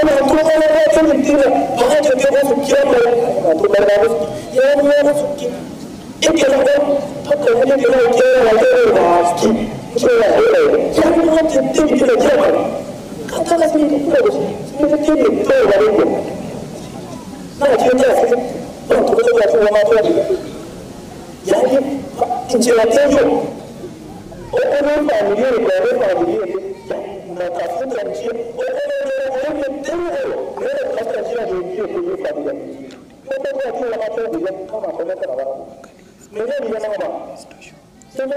ana tunaona watu wengine hata ndio kufikiana tunaona yani kufikia ikelo hata wale ndio wale waski kwa hiyo yani watu ndio kile jambo kata sisi kwa sisi ndio ndio wale na kiasi watu kwa watu yani nje ya hiyo okono familia kwa familia na tafuta njia okono ndio tafuta njia nyingine kwa familia kwa kwa watu kama kwa watu mimi ninaona sasa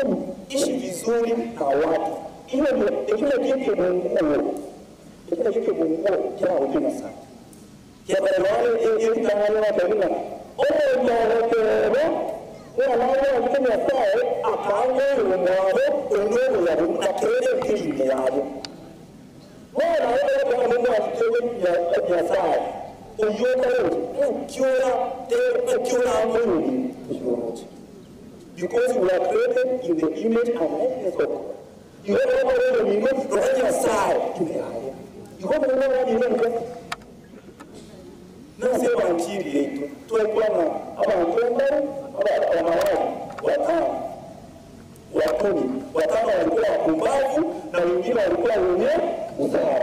ishi vizuri na watu ile kile kitu Mungu kile kitu Mungu kila ujina sana ya barabara ile kama wale kabila okono ndio wanaona kama sawa apange mwao ndio ya mtakere kile yao wala wale kama Mungu asikie ya sawa uyoka ukiona Mungu because we are created in the image and likeness of God. You don't know what you mean, but on your side, you don't know what you mean. No, say one key to a corner about watano walikuwa kumbavu na wengine walikuwa wenye usawa.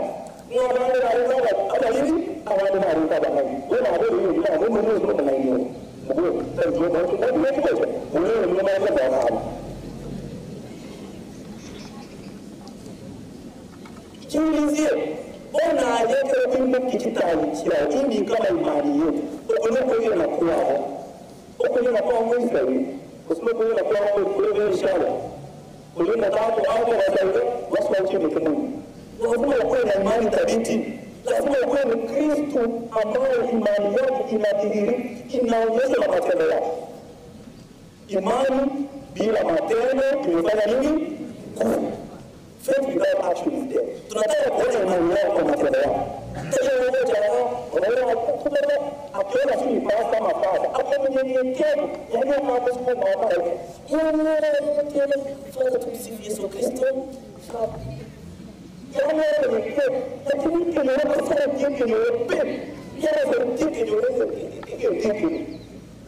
Ni wale walikuwa hata hivi hawana maarifa bana. Wewe na wewe hiyo ndio Mungu ndio kama hiyo. Mungu ndio Mungu. Wewe ni mwana wa Abrahamu. Jiulize, ona yake wimbo kititali kila hindi kama imani yetu. Uko hiyo na kwao. Uko hiyo na kwao Mungu. Usipo hiyo na kwao kule inshallah. Kulina tatu au wazee wasio chini kama lazima uwe na imani thabiti, lazima uwe ni Kristo ambaye imani yako inadhihiri inaonyesha matendo yake. Imani bila matendo imefanya nini? Faith without action is dead. Tunataka kuona imani yako kwa matendo yako. Ndio wewe jana unaona kutoka akiona si pasta kama pasta hapo mnyenyekevu yani hapo sipo mama yake yeye tena fanya tumsifu Yesu Kristo yani lakini kile wanafanya kitu ni wewe yeye ndio kitu ni wewe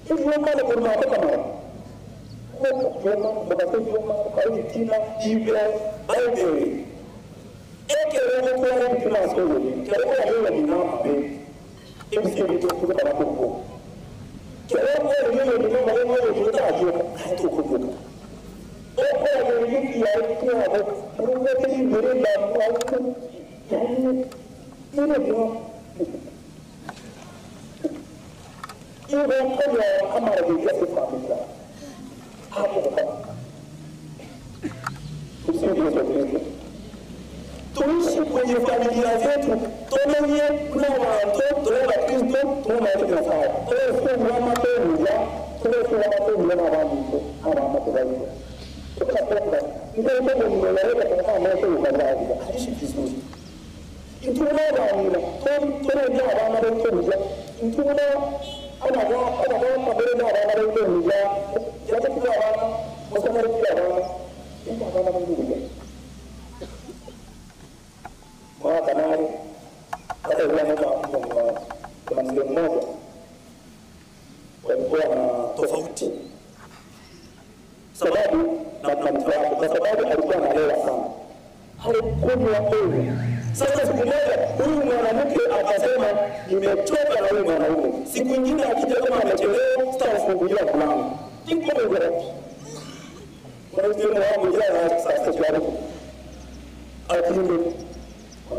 hivi mama kuna hapo kama kwa hiyo tina hivyo baadaye eke wewe kwa nini tunasoma kwa hiyo ni nani imsemi tu kutoka na kukumbuka. Kwa hiyo ni mambo ambayo tunataka hatukumbuka. Kwa hiyo ni ya kwa hapo. Mungu ni mbele ya watu. Yani ndio hiyo kwa amara ya sifa hapo. Tuishi kwenye familia zetu, tuonye kuna watu, tunaona Kristo, tunaona sawa. Tunafunga matendo ya, tunafunga matendo na watu, hawa matendo. Tukapenda, ndio ndio nimeleta kama moto ukazaji. Aishi vizuri. Intuona wamina, tunaona wana matendo. Intuona ana mabere na wana matendo ya. Jaza kwa wana, msana kwa wana. Ndio wana matendo. Mwaka nani hata ile kuna mzee mmoja walikuwa na tofauti sababu na mtandao kwa sababu alikuwa analea sana alikuwa wewe sasa siku moja huyu mwanamke akasema nimechoka na huyu mwanaume siku nyingine akija kama amechelewa sitafungulia mlango tiko wewe kwa hiyo wangu jana sasa tuanze akimbe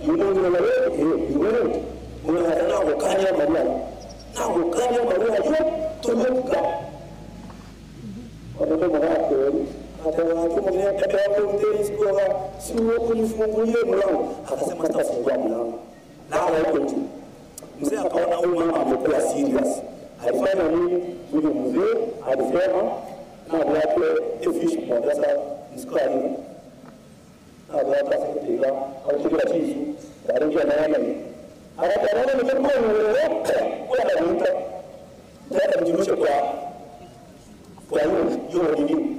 yule wewe unataka kukanya Maria na kukanya Maria hiyo tumevuka kwa ndio mwanako hata watu mwenye kaka yako mteli sikuwa sio kunifungulie mlango akasema sitafungua mlango na hapo nje mzee akaona huyu mama amekuwa serious alifanya nini huyu mzee alisema na yake fish moja sasa msikali ada kasikitiga au kila kitu darija na yale anatarana ni kama wewe kwa dalita ndio mjumlisho kwa hiyo nini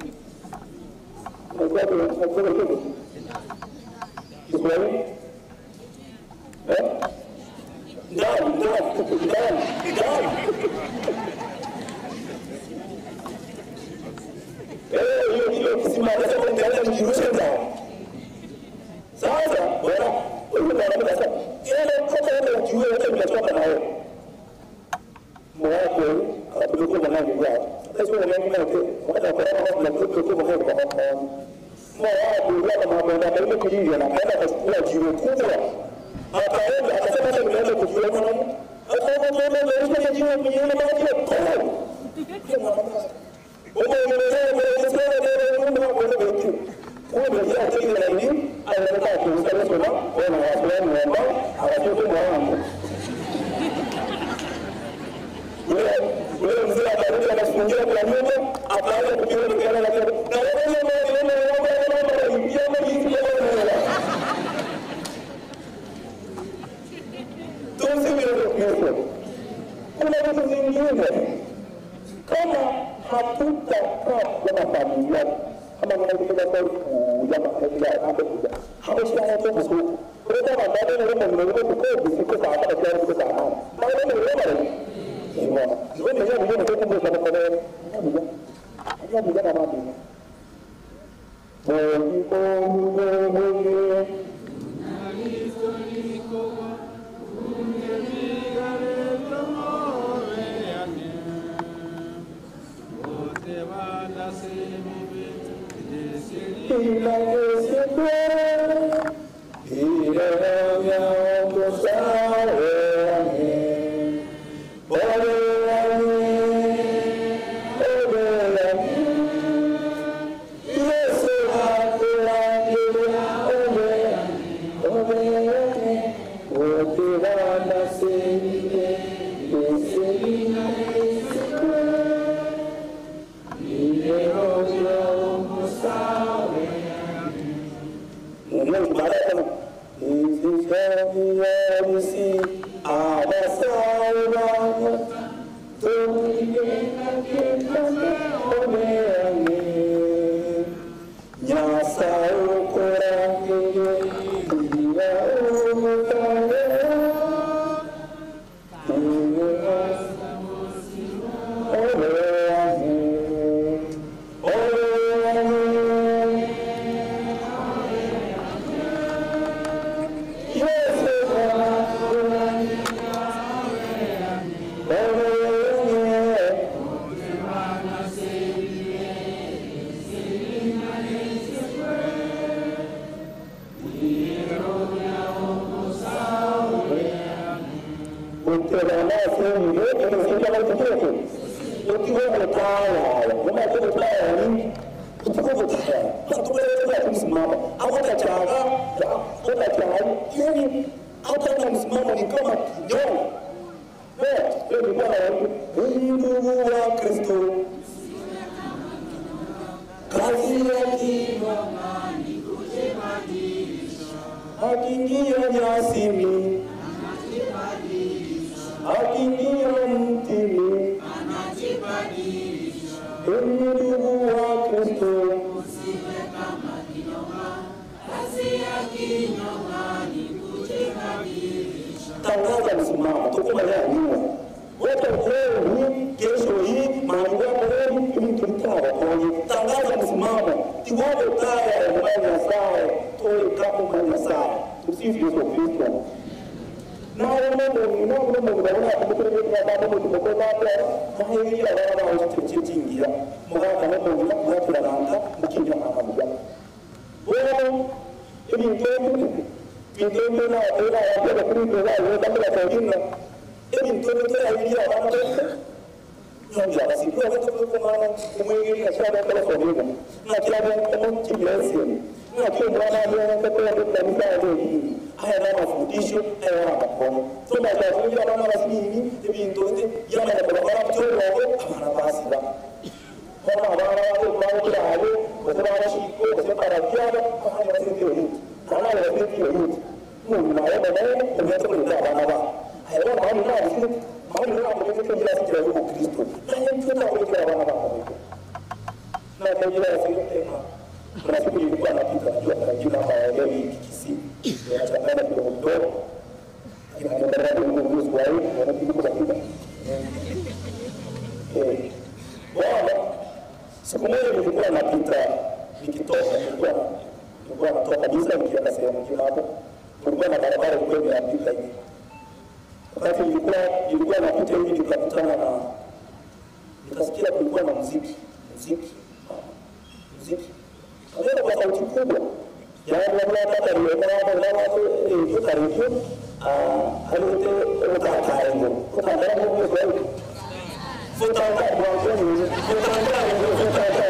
kwa hiyo Kiswahili akasema nitaenda nijirushe ndani. Sasa bwana huyu mwanamke sasa ile kama ujue wote mnatoka na wewe. Mwako akapeleka mwanangu kwao. Sasa mwanangu yake wala kwa sababu na kutoka kwa kwa mwako ya kama bwana ile kijiji anaenda kuchukua jiwe kubwa. Akaenda akasema sasa ninaenda kujua mwanangu. Akaenda kuona jiwe kwenye ile maji ya kwa. Kama hatutakaa kama familia kama mnakuja kwa jamaa kwa hapo kuja hapo sio hapo kwa sababu kwa baada ya mambo mengi kwa siku za hapa kwa siku za hapa baada ya mambo ndio ndio ndio kwa sababu kwa ndio na mambo tangaza msimamo tukubaliana nyuma wote leo hii kesho hii maandiko leo ili tulitawa kwa tangaza msimamo iwapo kaya ya mwana sawa toe kama mwana sawa tusifi Yesu Kristo na mambo unaona kutoka kwa tumekoma hapa na hivi ya wana wa tuchingia mwana kama mwana kwa tunalanga mkinja kama mmoja wewe ili ndio Pintu na ora ya kwa kuliko wao kama kwa jina ili mtoto aidia watu ndio basi kwa watu kwa maana kumwingilia sana kwa sababu na kila mtu kimlezi na kila mwana anaenda kwa kanisa hili haya na mafundisho haya na makono tunakuja kama rasmi hivi ndio yana kwa watu wao kama basi ba kama wao kwa wao kwa sababu shiko kwa sababu kama wasio kama wasio unaona nani unataka kuleta baba hayo maana na sisi maana na kwa sababu kila siku ya Kristo na mtoto kwa baba na kwa jina la Yesu tena kuna siku ilikuwa napita kwa jina la Yesu kisi ya chakula kidogo inaendelea kuongozwa kwa hiyo wanapiga kwa kida bwana siku moja nilikuwa napita nikitoka nilikuwa natoka kabisa nikienda sehemu nyingine hapo. Kulikuwa na barabara ilikuwa imeandika hivi. Wakati nilikuwa napita hivi nikakutana na nikasikia kulikuwa na muziki. Ndio kwa sauti kubwa. Yaani hata niliona hapo ndio karibu alite utakaengo. Utakaengo kwa kweli. Futanga kwa kweli. Futanga.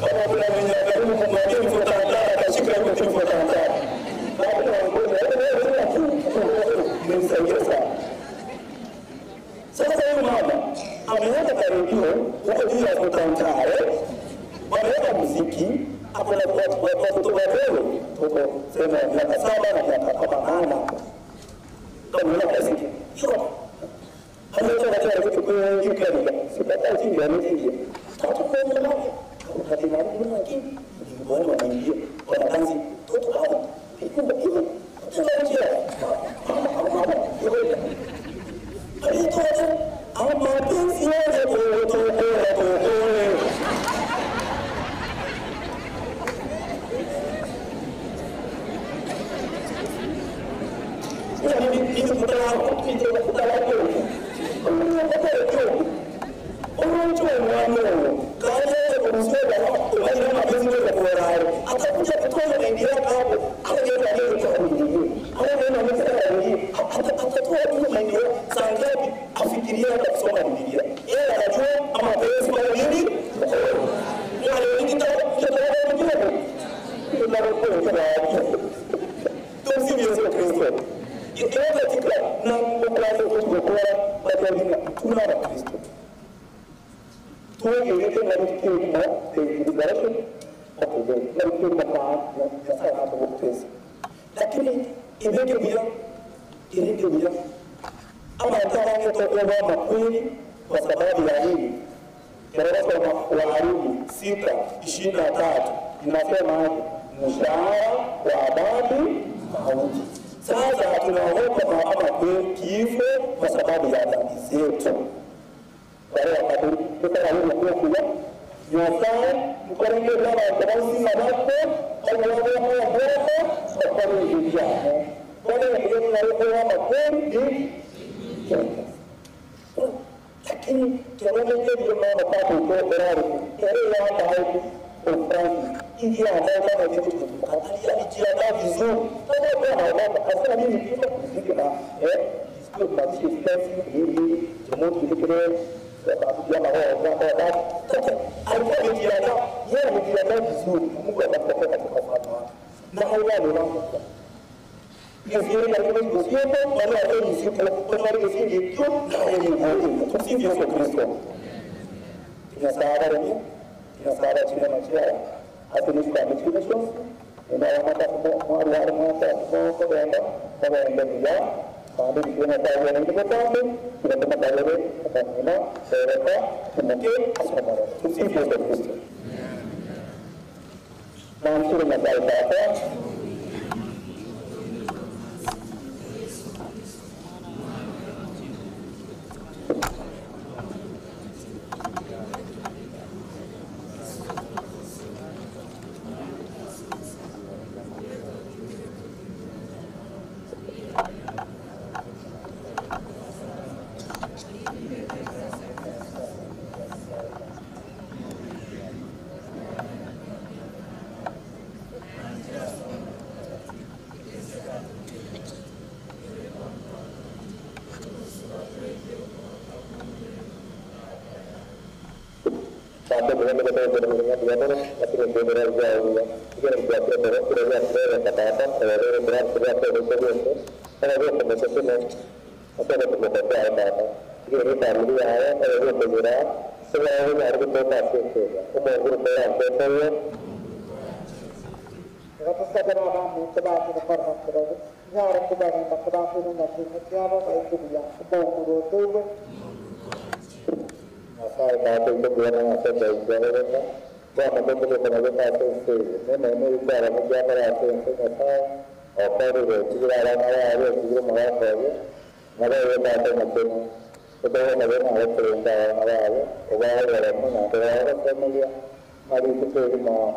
Kama kuna mwenye karibu kumwambia futanga akashika kwa futanga. Hapo ndio sasa huyu mama ameweka karibio huko juu ya kutantare, wameweka muziki hapo na watoto wadogo huko sema miaka 7 na miaka 8 kama una kazi hiyo hapo tunataka kitu kwa Uganda sipata jinsi ya nini tutakwenda na hatima nyingine ndio wanaingia wanaanza toto hapo hiyo tunajua mapenzi yote kutokoa afikiria na kusoma Biblia. Yeye anajua ama mapenzi kwa nini? Wale wengine tumsifu Yesu Kristo. Ikiwa katika na mkutano kutoka kwa tuna Kristo. Tuwe yeyote na tukio kwa liberation of the na tukio kwa sana hapo kutesi. Lakini ilivyo ama nataka kutoka makweli kwa sababu ya nini? Darasa la Warumi 6:23 inasema mshahara wa dhambi mauti. Sasa tunaogopa maana kwa kifo kwa sababu ya dhambi zetu. Kwa hiyo wakati tunaona kwa Yohana mkoringe kama kazi na wako au wao kwa Biblia. Kwa hiyo ndio makweli lakini kiwango cha mama papa kwa barabara ile hapa hapo Ufaransa hivi hapa kama vitu alijiandaa vizuri kwa sababu hasa mimi kitu kiziki na sio basi hivi tumoto kile sababu ya wao alikuwa amejiandaa yeye amejiandaa vizuri Mungu atakupa katika fadhila na hayo ndio Kifiri na kile kusipo wala hata nisipo kwa sababu kifiri tu na ni muhimu tusivyo Yesu Kristo tunasara chini ya maisha hata ni kwa mtumishi na hata kwa wale kwa kwenda kama ndio baada ya kuwa na ndio kwa tunataka baadaye kama sereka tunake asomara tusivyo Yesu Kristo na mshukuru na baraka sampai dengan kita berdengar tapi benar jauh ya. Kita buat benar benar kata-kata kalau benar itu kalau pembahasan apa ada pembahasan apa jadi tadi ya kalau benar selalu harus berpikir umur berperan betul Rata sekarang kamu sebab kita pernah terus nyara kebanyakan kebanyakan nanti siapa baik dia sebab itu Asal bahawa itu bukan asal dari jalan Wah, mungkin kita mengenai asal itu. Ini cara menjaga asal itu asal apa itu? Jika orang ada juga malah saja. Maka kita akan mungkin Ketua Negara Perintah Awal, Awal dalam mengatur familia, mari kita dengan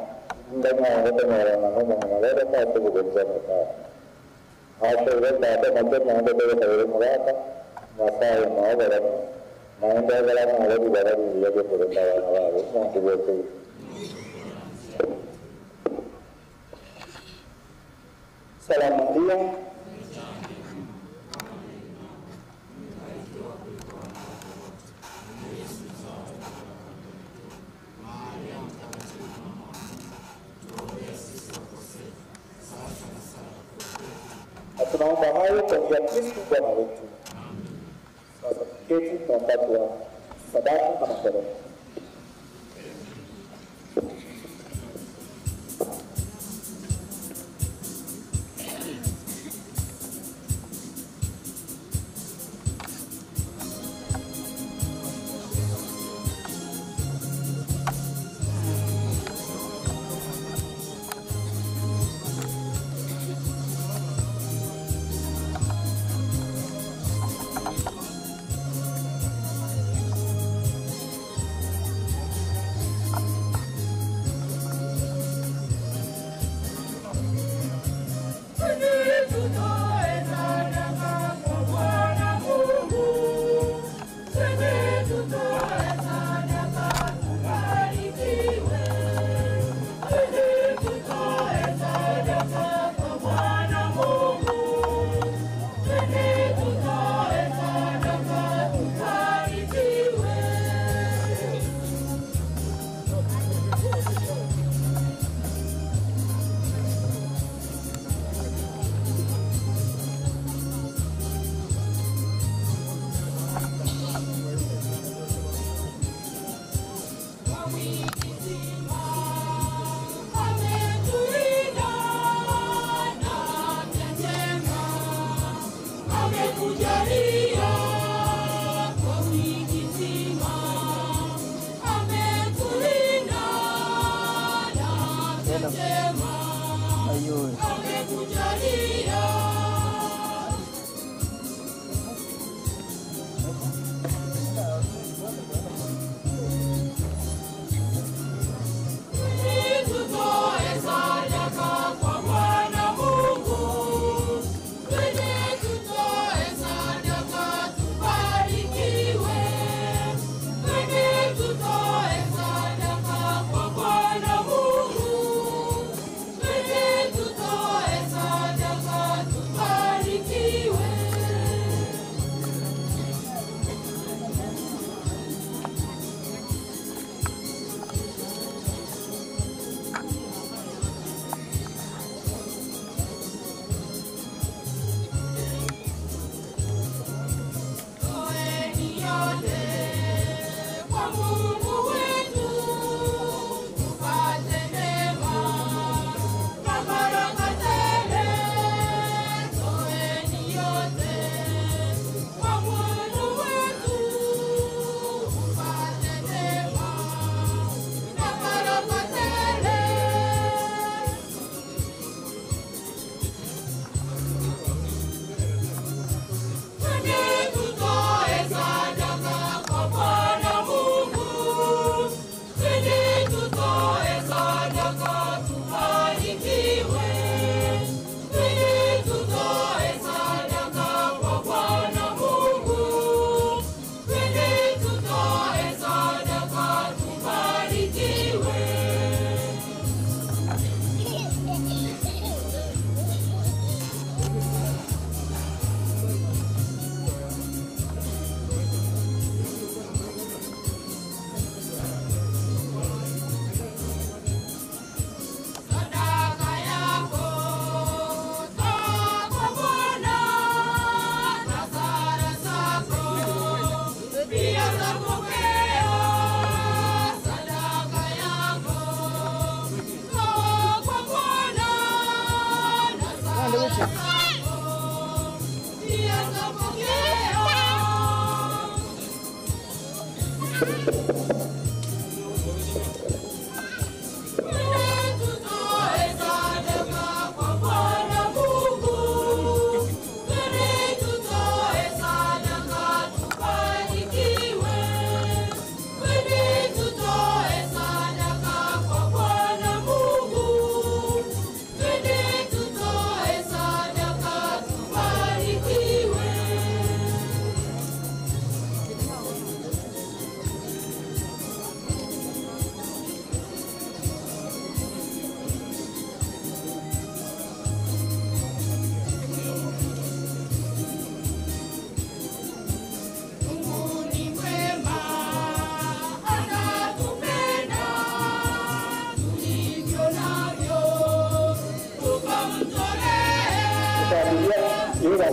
orang mengalir apa itu bukan hasil data macam mana kita mereka masa yang mau dalam mana dalam ada di dalam dia Perintah Awal itu itu. Selamat siang. Tunaomba hayo kwa njia ya Kristo Bwana wetu. Sasa tuketi wakati wa sadaka na matoleo.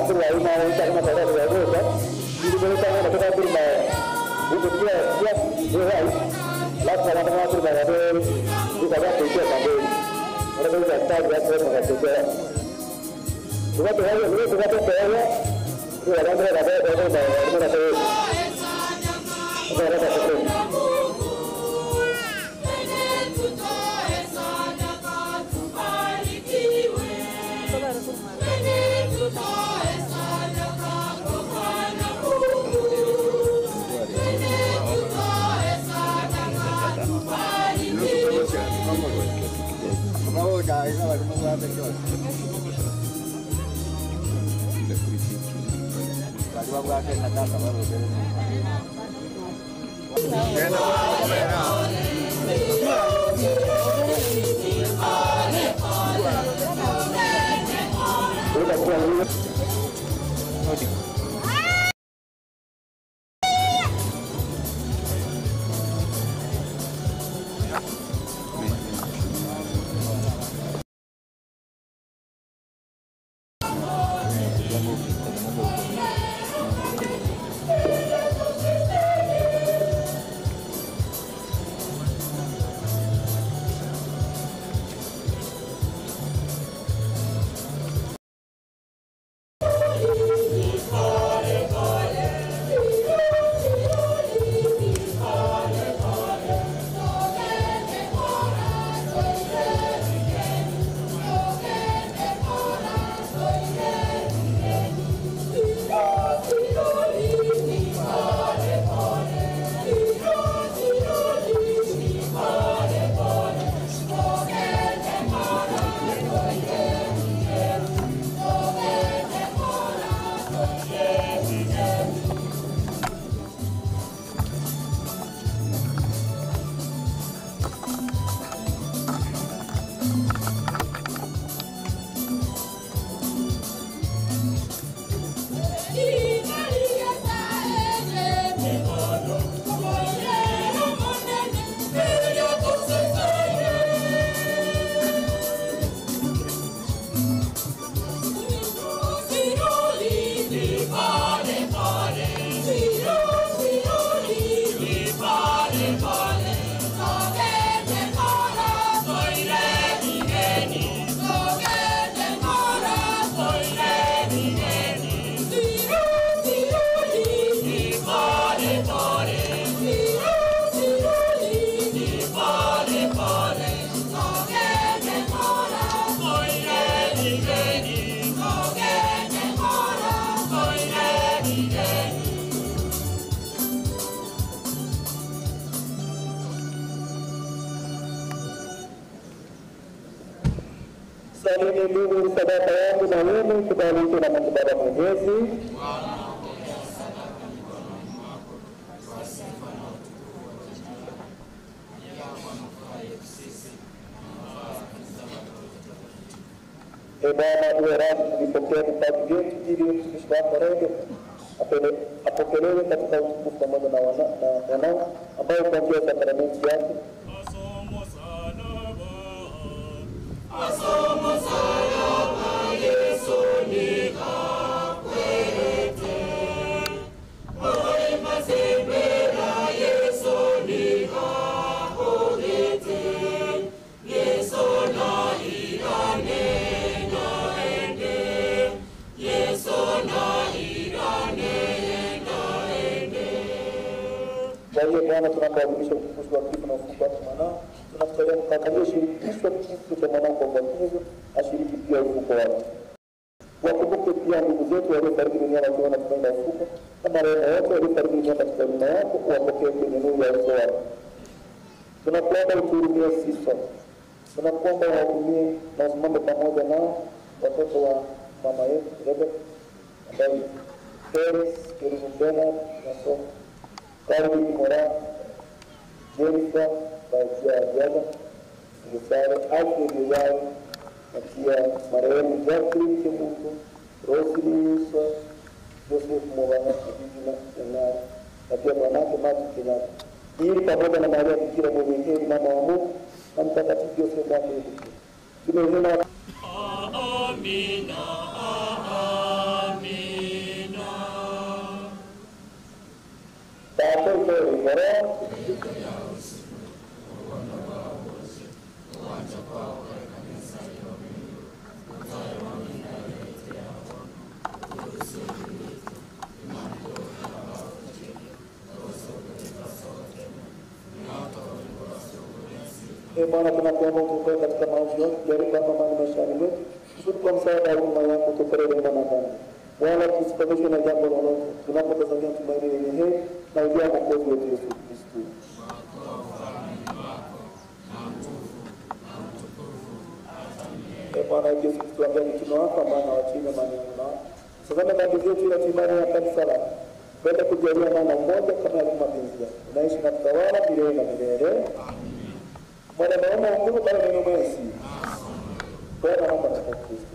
Aku lain mau cari masalah dua kan? Jadi mereka yang mereka bermain. Itu dia dia lah kalau mereka bermain ada di sana kerja ada. Mereka berjasa berjasa mereka kerja. Cuma tu hari ini kita tu saya, dia orang ada mereka tu. Mereka tu. Saling melindungi saudara yang menangani kembali ke nama kepada Mwenyezi. Bwana uwe radhi kulipokea vipaji vyetu ili mtumishi wako Rege apokelewe katika utukufu pamoja na wanao ambao kwa njia ya sakramenti yake Asomo salama Yesu nikakwete Moe mazembera Yesu nikakwete Yesu na irane naende Yesu na irane naende. Kwa hiyo Bwana tunapoadhimisha utukufu wa kifo na ufufuko wa mwanao tunafurahia mkatalia shirikishwa kifo cha mwanao kwa ubatizo ashiriki pia ufufuko wake. Wakumbuke pia ndugu zetu waliofariki dunia wakiwa na tumaini la ufufuko na marehemu wote waliofariki dunia katika nyumba yako uwapokee kwenye nuru ya uso wako. Tunakuomba utuhurumie sisi sote. Tunakuomba wahurumie na usimame pamoja nao watoto wa mama yetu Rebecca ambaye Teres, Kerimu Bernard, Naso, Karli Mora, Jennifer, Bajia Ajada, Gisare, Alfred Yao, na pia marehemu Jacqueline Kimuko, Rosely Yusa, Joseph Mwana, Kijina Enari, na pia mwanake Mati Kenyatta. Ili pamoja na Maria Bikira mwenye heri mama wa Mungu na mtakatifu Yosefu wake Bikira. Tumezima. Amina, amina. Roho. Bwana, tunakuomba utuokoe katika maovu yote, jaribu hapa mali maishani mwetu, kusudi kwa msaada wa huruma yako tuokolewe na dhambi. Bwana, tusikomeshwe na jambo lolote, tunapotazamia tumaini lenye heri na ujao Mwokozi wetu Yesu Kristo. Bwana Yesu Kristo, ambaye ni mtume wako ambaye anawachia maneno nao, tazama dhambi zetu na imani ya kanisa lako, kwenda kujalia mwana mmoja kama alivyo mapenzi yako, unaishi na kutawala milele na milele. Bwana, naomba Mungu bali neno mwezi. Bwana, naomba kwa Kristo.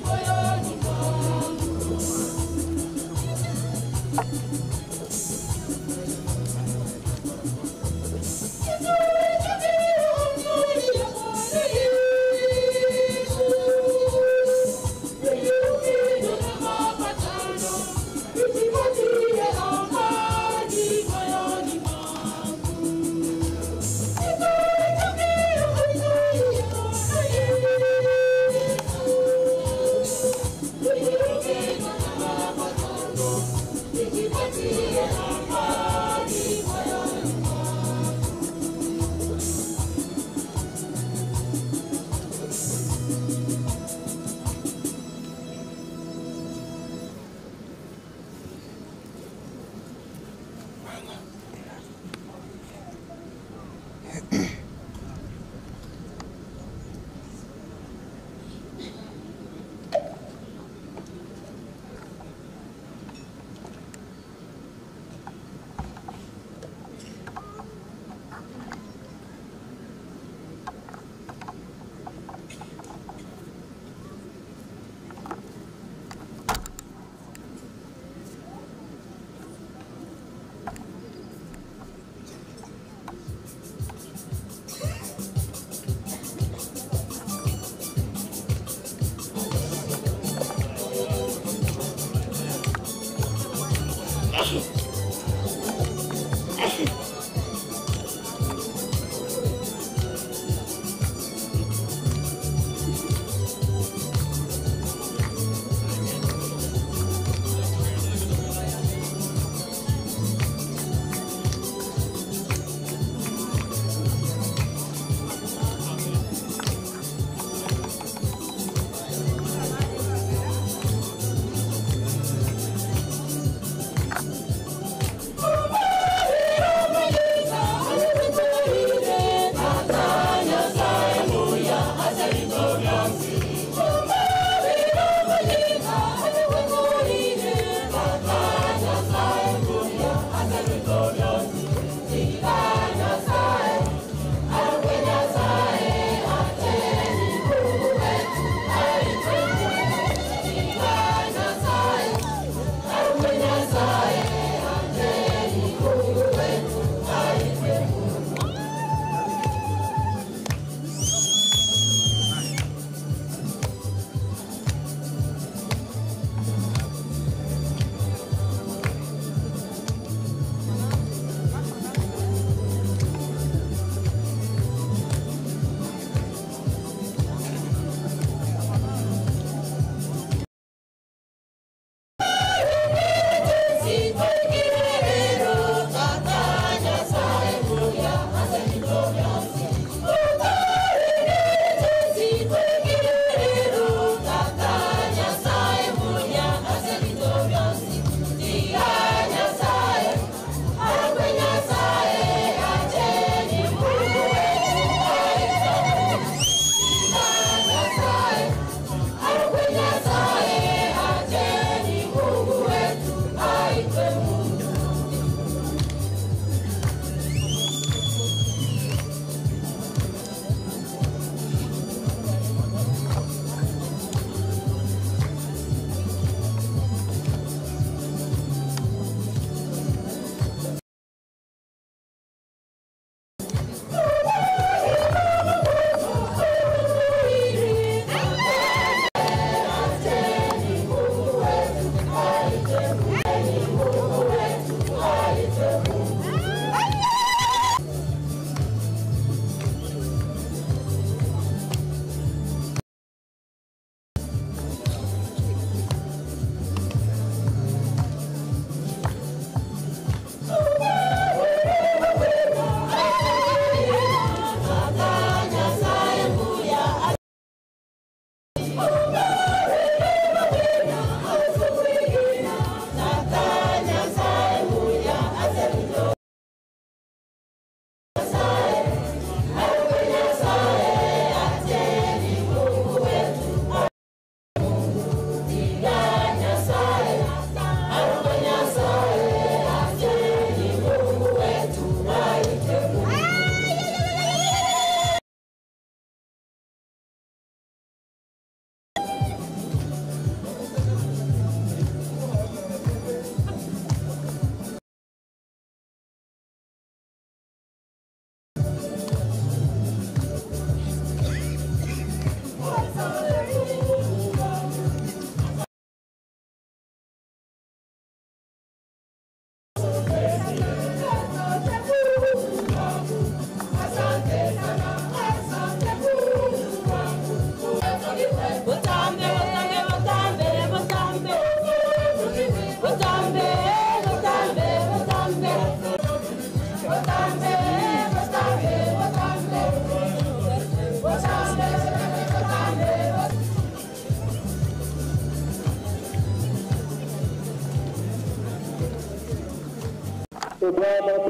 Moyo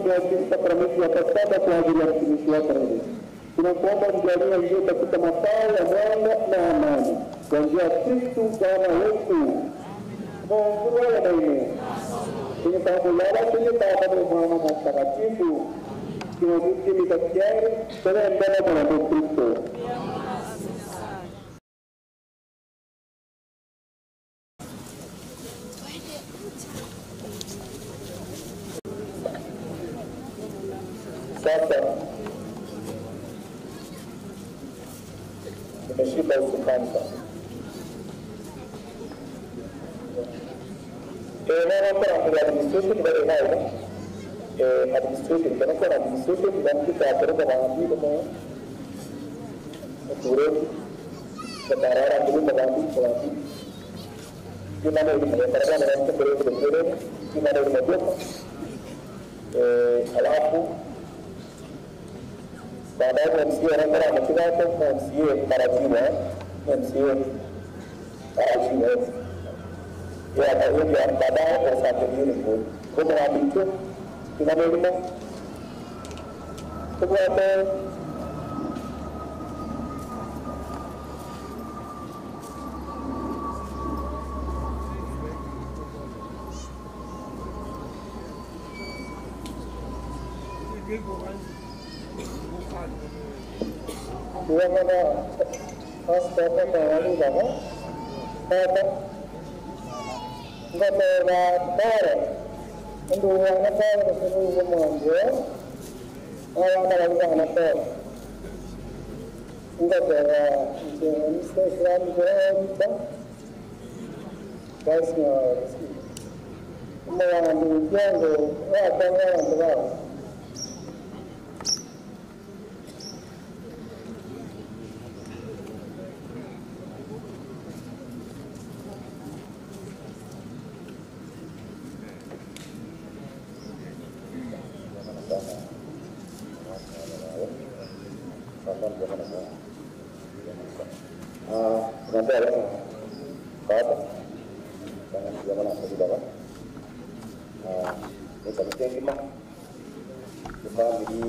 tumewakilisha Paramisi ya Pasaka kwa ajili ya mtumishi wako Mungu. Tunakuomba mjalie njio katika mafao ya mwanga na amani. Kwa njia ya Kristo Bwana wetu. Mungu wala daima. Kwenye pakulala kwenye Baba na Mwana na Mtakatifu. Tunamwomba mtakatifu sana mbele ya Bwana Kristo. Sasa tumeshika usukani sasa. Kwa administration baadaye administration kwa administration dan kita terus mengambil semua turun sekarang dulu mengambil pelatih gimana ini mereka dengan kebetulan gimana ini mobil alafu baadaye MC orang-orang kita tu MC para jiwa ya tahu dia baadaye bersatu diri pun kemudian itu kita boleh kemudian dia mana pas dapat baru dah, dapat nggak terdapat, untuk anak saya seluruh semuanya, orang dalam anak saya, nggak terdapat, jadi Instagram kita, guysnya, semua yang itu, apa yang terdapat. Nanti ada apa? Jangan jangan apa di bawah. Ini penting gimana? Kita beri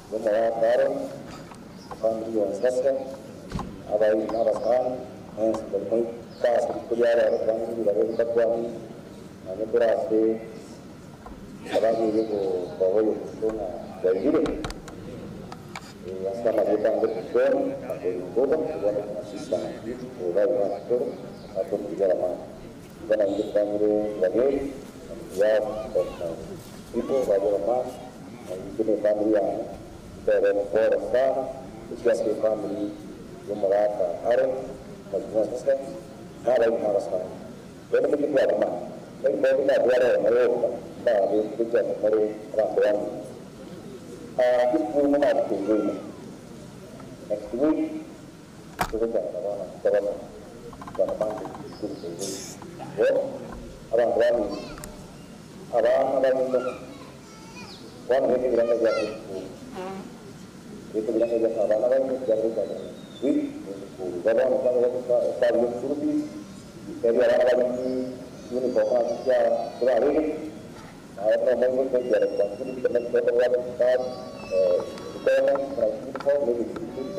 beberapa barang, kita beri yang selesai. Ada yang narasan, yang sebelum kas kuliah orang juga ada kita buat ni. Hanya berasa orang ini bawa itu dari ini. Sama kita berkumpul, berkumpul, dengan sistem orang aktor atau jalan. Dan kita lagi, ya, itu bagaimana ini family yang dari Foresta, itu family yang merata, ada macam macam, ada yang narasan. Jadi begitu apa? Jadi kita buat mereka, dah kita mereka ramai. Itu mana tu? Next week, kita jalan bantu ya, orang itu, orang ini bilang kerja itu bilang kerja orang itu kerja week, jadi orang kalau suruh dari orang ini uniform kerja berari, ada orang yang kerja jadi kita berbuat kita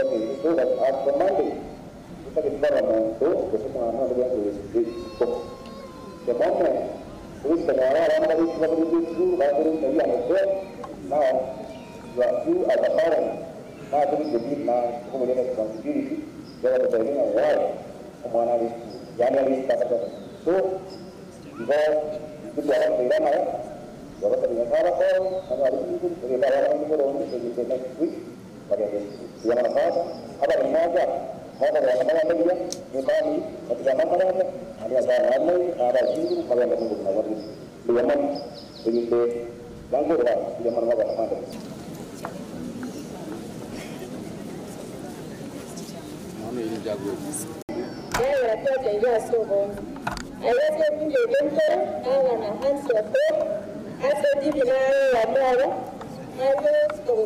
itu dan kembali kita itu semua anak yang di semuanya terus sekarang orang dari itu baru yang itu nah waktu ada orang nah terus jadi nah kemudian kita sendiri jangan berani awal kemana itu jangan kita kata itu juga itu jalan tidak ya kalau ternyata orang hari itu kita orang itu orang itu kita week bagaimana yang apa yang ada yang dia kami ketika mana ada ramai ada jiru kalau ada tunggu nomor diaman begitu bangku dah diaman apa ada ini jago ya kita ya sobo ada video dentro na hands of hace divina la mano, hay como